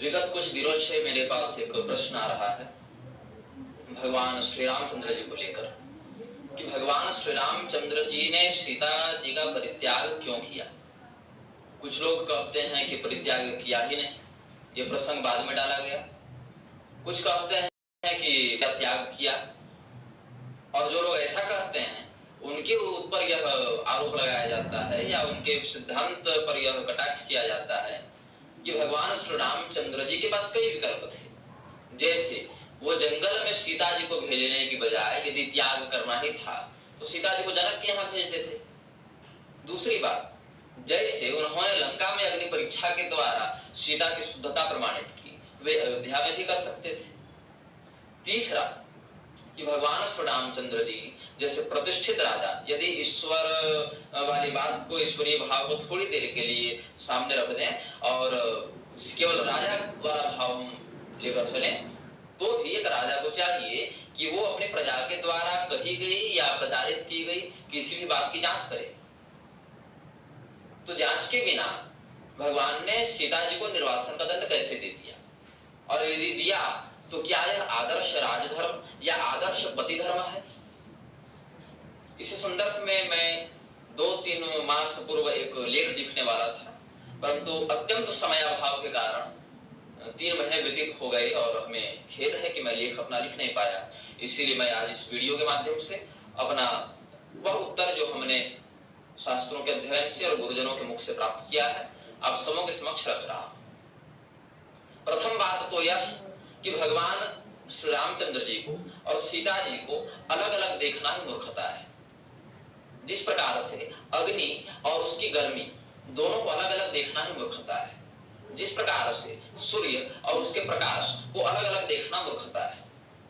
विगत कुछ दिनों से मेरे पास एक प्रश्न आ रहा है भगवान श्री रामचंद्र जी को लेकर कि भगवान श्री रामचंद्र जी ने सीता जी का परित्याग क्यों किया। कुछ लोग कहते हैं कि परित्याग किया ही नहीं, ये प्रसंग बाद में डाला गया। कुछ कहते हैं कि त्याग किया, और जो लोग ऐसा कहते हैं उनके ऊपर यह आरोप लगाया जाता है या उनके सिद्धांत पर यह कटाक्ष किया जाता है कि भगवान श्री रामचंद्र जी के पास कई विकल्प थे। जैसे वो जंगल में सीता जी को भेजने की बजाय यदि त्याग करना ही था तो सीता जी को जनक के यहाँ भेज देते। दूसरी बात, जैसे उन्होंने लंका में अग्नि परीक्षा के द्वारा सीता की शुद्धता प्रमाणित की, वे अयोध्या में भी कर सकते थे। तीसरा कि भगवान श्री रामचंद्र जी जैसे प्रतिष्ठित राजा यदि ईश्वर वाली बात को, ईश्वरीय भाव को थोड़ी देर के लिए सामने रख दें और केवल राजा वाला भाव हम लेकर चले, तो भी एक राजा को चाहिए कि वो अपनी प्रजा के द्वारा कही गई या प्रचारित की गई किसी भी बात की जांच करे। तो जांच के बिना भगवान ने सीता जी को निर्वासन का दंड कैसे दे दिया, और यदि दिया तो क्या यह आदर्श राजधर्म या आदर्श पति धर्म है। इस संदर्भ में मैं 2-3 मास पूर्व एक लेख लिखने वाला था, परंतु अत्यंत समय अभाव के कारण 3 महीने व्यतीत हो गए और हमें खेद है कि मैं लेख अपना लिख नहीं पाया। इसीलिए मैं आज इस वीडियो के माध्यम से अपना वह उत्तर जो हमने शास्त्रों के अध्ययन से और गुरुजनों के मुख से प्राप्त किया है आप सबों के समक्ष रख रहा हूं। प्रथम बात तो यह कि भगवान श्री रामचंद्र जी को और सीता जी को अलग अलग देखना ही मूर्खता है। जिस प्रकार से अग्नि और उसकी गर्मी दोनों को अलग अलग देखना ही मूर्खता है, जिस प्रकार से सूर्य और उसके प्रकाश को अलग अलग देखना मूर्खता है,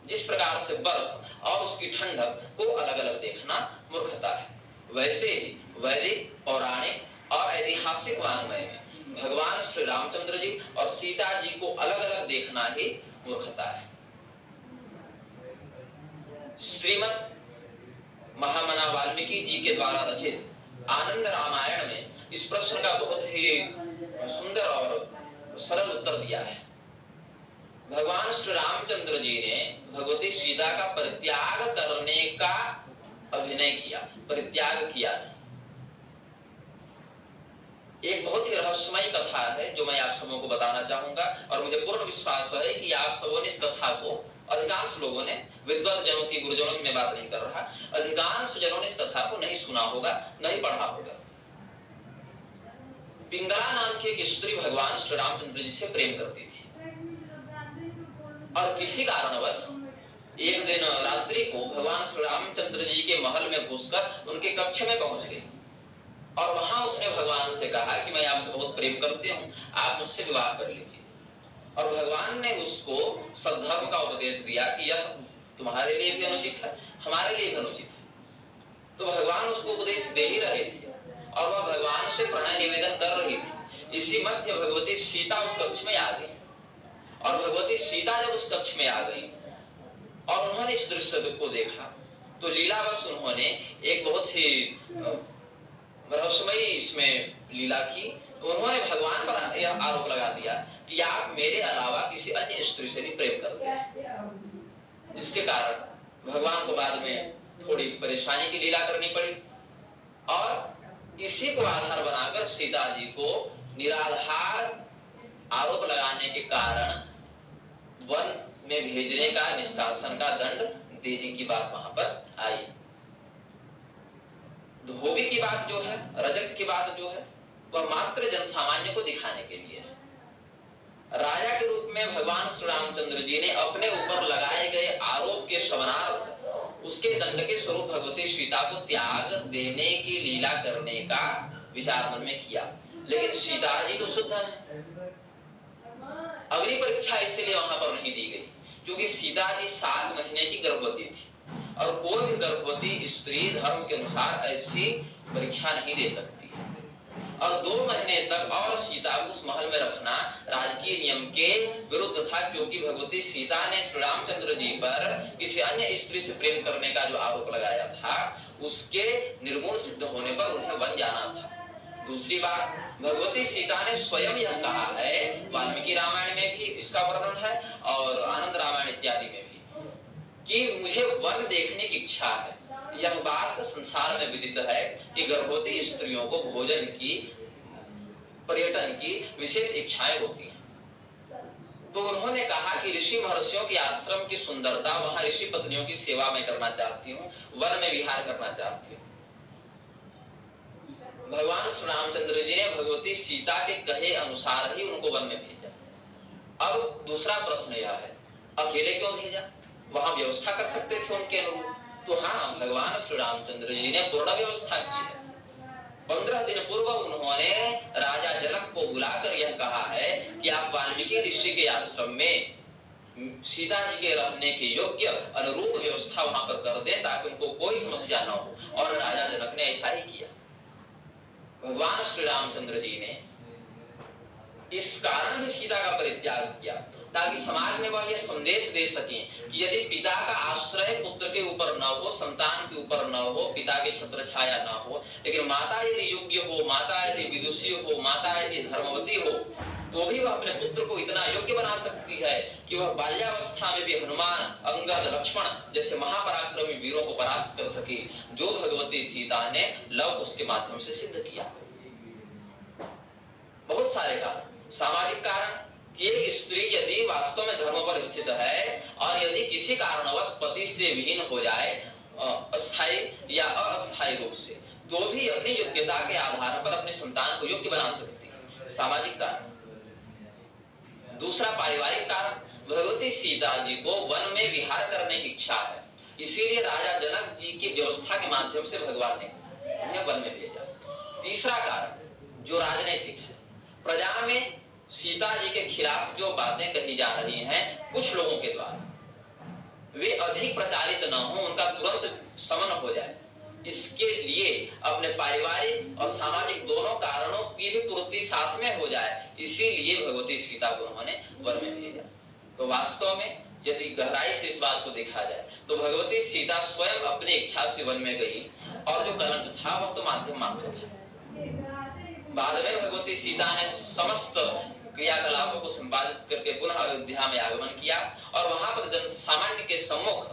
जिस प्रकार से बर्फ और उसकी ठंडक को अलग अलग देखना मूर्खता है, वैसे ही वैदिक, पौराणिक और ऐतिहासिक वाङ्मय में भगवान श्री रामचंद्र जी और सीता जी को अलग अलग देखना ही मूर्खता है। श्रीमद् महामना वाल्मीकि जी के द्वारा रचित आनंद रामायण में इस प्रश्न का बहुत ही सुंदर और सरल उत्तर दिया है। भगवान श्री रामचंद्र जी ने भगवती सीता का परित्याग करने का अभिनय किया, परित्याग किया नहीं। एक बहुत ही रहस्यमयी कथा है जो मैं आप सबों को बताना चाहूंगा, और मुझे पूर्ण विश्वास है कि आप सबों ने इस कथा को, अधिकांश लोगों ने, विद्वान जनों की, गुरुजनों की मैं बात नहीं कर रहा, अधिकांश जनों ने इस कथा को नहीं सुना होगा, नहीं पढ़ा होगा। पिंगला नाम की एक स्त्री भगवान श्री रामचंद्र जी से प्रेम करती थी, और किसी कारणवश एक दिन रात्रि को भगवान श्री रामचंद्र जी के महल में घुसकर उनके कक्ष में पहुंच गई, और वहां उसने भगवान से कहा कि मैं आपसे बहुत प्रेम करती हूँ, आप मुझसे विवाह कर लीजिए। और भगवान ने उसको सद्धर्म का उपदेश दिया कि यह तुम्हारे लिए भी अनुचित है, हमारे लिए भी अनुचित है। तो भगवान उसको उपदेश दे ही रहे थे और वह भगवान से प्रणय निवेदन कर रही थी। इसी मध्य भगवती सीता उस कक्ष में आ गई, और भगवती सीता जब उस कक्ष में आ गई और उन्होंने इस दृश्य को देखा तो लीलावश उन्होंने एक बहुत ही रहस्यमयी इसमें लीला की। उन्होंने भगवान पर यह आरोप लगा दिया कि आप मेरे अलावा किसी अन्य स्त्री से भी प्रेम करते हैं, जिसके कारण भगवान को बाद में थोड़ी परेशानी की लीला करनी पड़ी, और इसी को आधार बनाकर सीता जी को निराधार आरोप लगाने के कारण वन में भेजने का, निष्कासन का दंड देने की बात वहां पर आई। धोबी की बात जो है, रजक की बात जो है, वह मात्र जन सामान्य को दिखाने के लिए है। राजा के रूप में भगवान श्री रामचंद्र जी ने अपने ऊपर लगाए गए आरोप के शमनार्थ उसके दंड के स्वरूप भगवती सीता को त्याग देने की लीला करने का विचार मन में किया, लेकिन सीता जी तो शुद्ध है। अग्नि परीक्षा इसलिए वहां पर नहीं दी गई क्योंकि सीता जी 7 महीने की गर्भवती थी, और कोई भी गर्भवती स्त्री धर्म के अनुसार ऐसी परीक्षा नहीं दे सकती, और 2 महीने तक और सीता को उस महल में रखना राजकीय नियम के विरुद्ध था, क्योंकि भगवती सीता ने श्री रामचंद्र जी पर किसी अन्य स्त्री से प्रेम करने का जो आरोप लगाया था उसके निर्मूल सिद्ध होने पर उन्हें वन जाना था। दूसरी बात, भगवती सीता ने स्वयं यह कहा है, वाल्मीकि रामायण में भी इसका वर्णन है और आनंद रामायण इत्यादि में भी, कि मुझे वन देखने की इच्छा है। यह बात संसार में विदित है कि गर्भवती स्त्रियों को भोजन की, पर्यटन की विशेष इच्छाएं होती हैं। तो उन्होंने कहा कि ऋषि महर्षियों के आश्रम की सुंदरता, वहां ऋषि पत्नियों की सेवा में करना चाहती हूँ, वन में विहार करना चाहती हूँ। भगवान श्री रामचंद्र जी ने भगवती सीता के कहे अनुसार ही उनको वन में भेजा। अब दूसरा प्रश्न यह है, अकेले क्यों भेजा? वहां व्यवस्था कर सकते थे उनके अनुरूप। तो हाँ, भगवान श्री रामचंद्र जी ने पूर्ण व्यवस्था की है। 15 दिन पूर्व उन्होंने राजा जनक को बुलाकर यह कहा है कि आप वाल्मीकि ऋषि के आश्रम में सीता जी के रहने के योग्य अनुरूप व्यवस्था वहां पर कर दें ताकि उनको कोई समस्या न हो, और राजा जनक ने ऐसा ही किया। भगवान श्री रामचंद्र जी ने इस कारण भी सीता का परित्याग किया ताकि समाज में वह यह संदेश दे सके कि यदि पिता का आश्रय पुत्र के ऊपर न हो, संतान के ऊपर न हो, पिता के छत्र छाया न हो, लेकिन माता यदि योग्य हो, माता यदि विदुषी हो, माता यदि धर्मवती हो, तो भी वह अपने पुत्र को इतना योग्य बना सकती है कि वह बाल्यावस्था में भी हनुमान, अंगद, लक्ष्मण जैसे महापराक्रमी वीरों को परास्त कर सके, जो भगवती सीता ने लव उसके माध्यम से सिद्ध किया। बहुत सारे कारण, सामाजिक कारण कि एक स्त्री यदि वास्तव में धर्म पर स्थित है और यदि किसी कारणवश पति से विहीन हो जाए, अस्थायी या अस्थायी रूप से, तो भी अपनी योग्यता के आधार पर अपने संतान को योग्य बना सकती है, सामाजिक कारण। दूसरा पारिवारिक कारण, भगवती सीता जी को वन में विहार करने की इच्छा है, इसीलिए राजा जनक जी की व्यवस्था के माध्यम से भगवान ने उन्हें वन में भेजा। तीसरा कारण जो राजनीतिक है, प्रजा में सीता जी के खिलाफ जो बातें कही जा रही हैं कुछ लोगों के द्वारा, वे अधिक प्रचारित न हो, उनका तुरंत शमन हो जाए, इसके लिए अपने पारिवारिक और सामाजिक दोनों कारणों की भी पूर्ति साथ में हो जाए, इसीलिए भगवती सीता को उन्होंने वन में भेजा। तो वास्तव में यदि गहराई से इस बात को देखा जाए तो भगवती सीता स्वयं अपनी इच्छा से वन में गई, और जो कलंक था वह तो माध्यम मात्र था। बाद में भगवती सीता ने समस्त क्रियाकलापों को संपादित करके पुनः अयोध्या में आगमन किया और वहां पर जन सामान्य के सम्मुख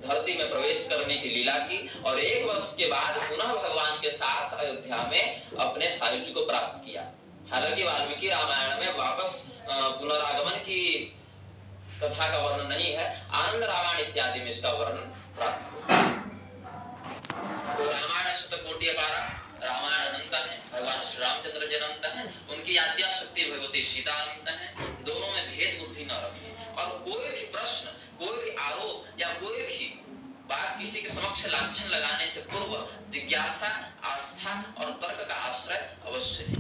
धरती में प्रवेश करने की लीला की, और 1 वर्ष के बाद पुनः भगवान के साथ अयोध्या में अपने सायुज्य को प्राप्त किया। हालांकि वाल्मीकि रामायण में वापस पुनरागमन की कथा का वर्णन नहीं है, आनंद रामायण इत्यादि में इसका वर्णन प्राप्त है। रामायण शतकोटि अपारा, रामायण अनंत है, भगवान श्री रामचंद्र जी अनंत है, उनकी आद्या शक्ति भगवती सीता अनंत है। दोनों में भेद बुद्धि न रखें, और कोई भी प्रश्न, कोई भी आरोप या कोई भी बात किसी के समक्ष लांछन लगाने से पूर्व जिज्ञासा, आस्था और तर्क का आश्रय अवश्य लें।